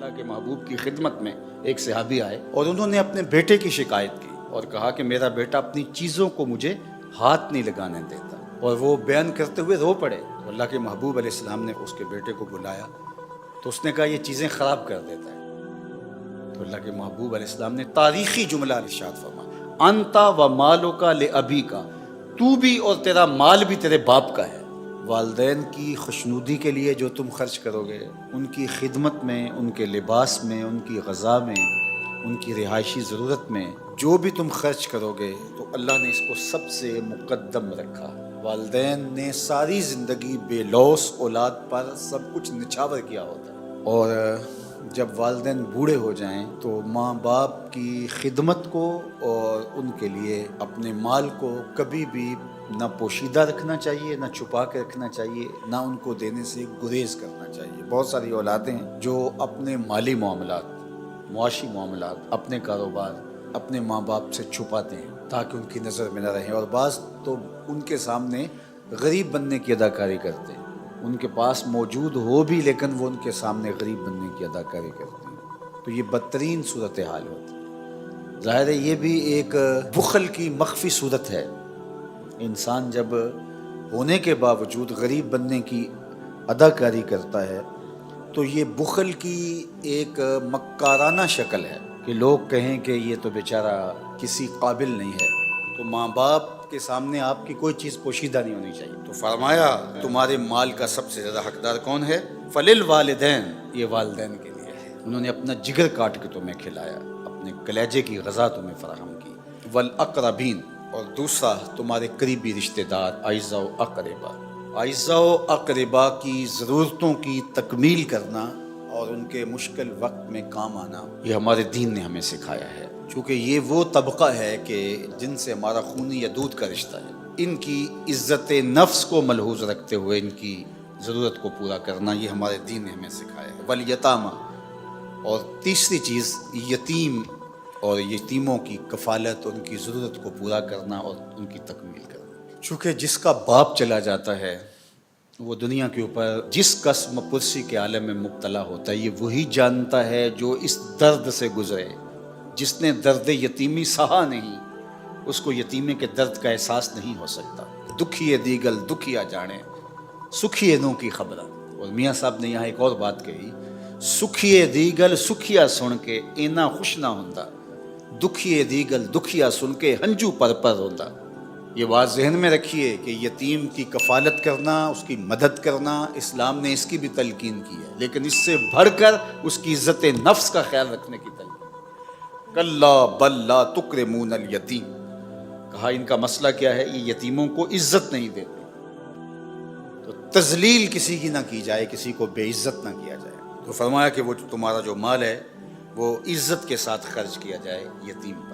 اللہ کے محبوب کی خدمت میں ایک صحابی آئے اور انہوں نے اپنے بیٹے کی شکایت کی اور کہا کہ میرا بیٹا اپنی چیزوں کو مجھے ہاتھ نہیں لگانے دیتا، اور وہ بیان کرتے ہوئے رو پڑے۔ تو اللہ کے محبوب علیہ السلام نے اس کے بیٹے کو بلایا تو اس نے کہا یہ چیزیں خراب کر دیتا ہے۔ تو اللہ کے محبوب علیہ السلام نے تاریخی جملہ ارشاد فرمایا، انتا و مالک لابیک، تو بھی اور تیرا مال بھی تیرے باپ کا ہے۔ والدین کی خوشنودی کے لیے جو تم خرچ کرو گے، ان کی خدمت میں، ان کے لباس میں، ان کی غذا میں، ان کی رہائشی ضرورت میں جو بھی تم خرچ کرو گے تو اللہ نے اس کو سب سے مقدم رکھا۔ والدین نے ساری زندگی بے لوث اولاد پر سب کچھ نچھاور کیا ہوتا ہے، اور جب والدین بوڑھے ہو جائیں تو ماں باپ کی خدمت کو اور ان کے لیے اپنے مال کو کبھی بھی نہ پوشیدہ رکھنا چاہیے، نہ چھپا کے رکھنا چاہیے، نہ ان کو دینے سے گریز کرنا چاہیے۔ بہت ساری اولادیں ہیں جو اپنے مالی معاملات، معاشی معاملات، اپنے کاروبار اپنے ماں باپ سے چھپاتے ہیں تاکہ ان کی نظر میں نہ رہیں، اور بعض تو ان کے سامنے غریب بننے کی اداکاری کرتے ہیں، ان کے پاس موجود ہو بھی لیکن وہ ان کے سامنے غریب بننے کی اداکاری کرتے ہیں، تو یہ بدترین صورتحال ہوتی ہے۔ ظاہر ہے یہ بھی ایک بخل کی مخفی صورت ہے۔ انسان جب ہونے کے باوجود غریب بننے کی اداکاری کرتا ہے تو یہ بخل کی ایک مکارانہ شکل ہے کہ لوگ کہیں کہ یہ تو بیچارہ کسی قابل نہیں ہے، تو ماں باپ کے سامنے آپ کی کوئی چیز پوشیدہ نہیں ہونی چاہیے۔ تو فرمایا تمہارے مال کا سب سے زیادہ حقدار کون ہے؟ فللوالدین، یہ والدین کے لیے ہے، انہوں نے اپنا جگر کاٹ کے تمہیں کھلایا، اپنے کلیجے کی غذا تمہیں فراہم کی۔ والاقربین، اور دوسرا تمہارے قریبی رشتہ دار، اعزاء و اقربا، اعزاء و اقربا کی ضرورتوں کی تکمیل کرنا اور ان کے مشکل وقت میں کام آنا، یہ ہمارے دین نے ہمیں سکھایا ہے، چونکہ یہ وہ طبقہ ہے کہ جن سے ہمارا خونی یا دودھ کا رشتہ ہے۔ ان کی عزت نفس کو ملحوظ رکھتے ہوئے ان کی ضرورت کو پورا کرنا، یہ ہمارے دین نے ہمیں سکھایا ہے۔ والیتامى، اور تیسری چیز یتیم اور یتیموں کی کفالت، ان کی ضرورت کو پورا کرنا اور ان کی تکمیل کرنا، چونکہ جس کا باپ چلا جاتا ہے وہ دنیا کے اوپر جس قسم پرسی کے عالم میں مبتلا ہوتا ہے، یہ وہی جانتا ہے جو اس درد سے گزرے۔ جس نے درد یتیمی سہا نہیں، اس کو یتیمی کے درد کا احساس نہیں ہو سکتا۔ دکھیے دیگل دکھیا جانے، سکھیے نوں کی خبر۔ اور میاں صاحب نے یہاں ایک اور بات کہی، سکھیے دیگل سکھیا سن کے اینا خوش نہ ہوندا، دکھیے دیگل دکھیا سن کے ہنجو پر پر ہوندا۔ یہ بات ذہن میں رکھیے کہ یتیم کی کفالت کرنا، اس کی مدد کرنا، اسلام نے اس کی بھی تلقین کی ہے، لیکن اس سے بڑھ کر اس کی عزت نفس کا خیال رکھنے کی تلقین۔ کلا بل لا تکرمون الیتیم، کہا ان کا مسئلہ کیا ہے، یہ یتیموں کو عزت نہیں دیتے، تو تذلیل کسی کی نہ کی جائے، کسی کو بے عزت نہ کیا جائے۔ تو فرمایا کہ وہ تمہارا جو مال ہے وہ عزت کے ساتھ خرچ کیا جائے یتیم پر۔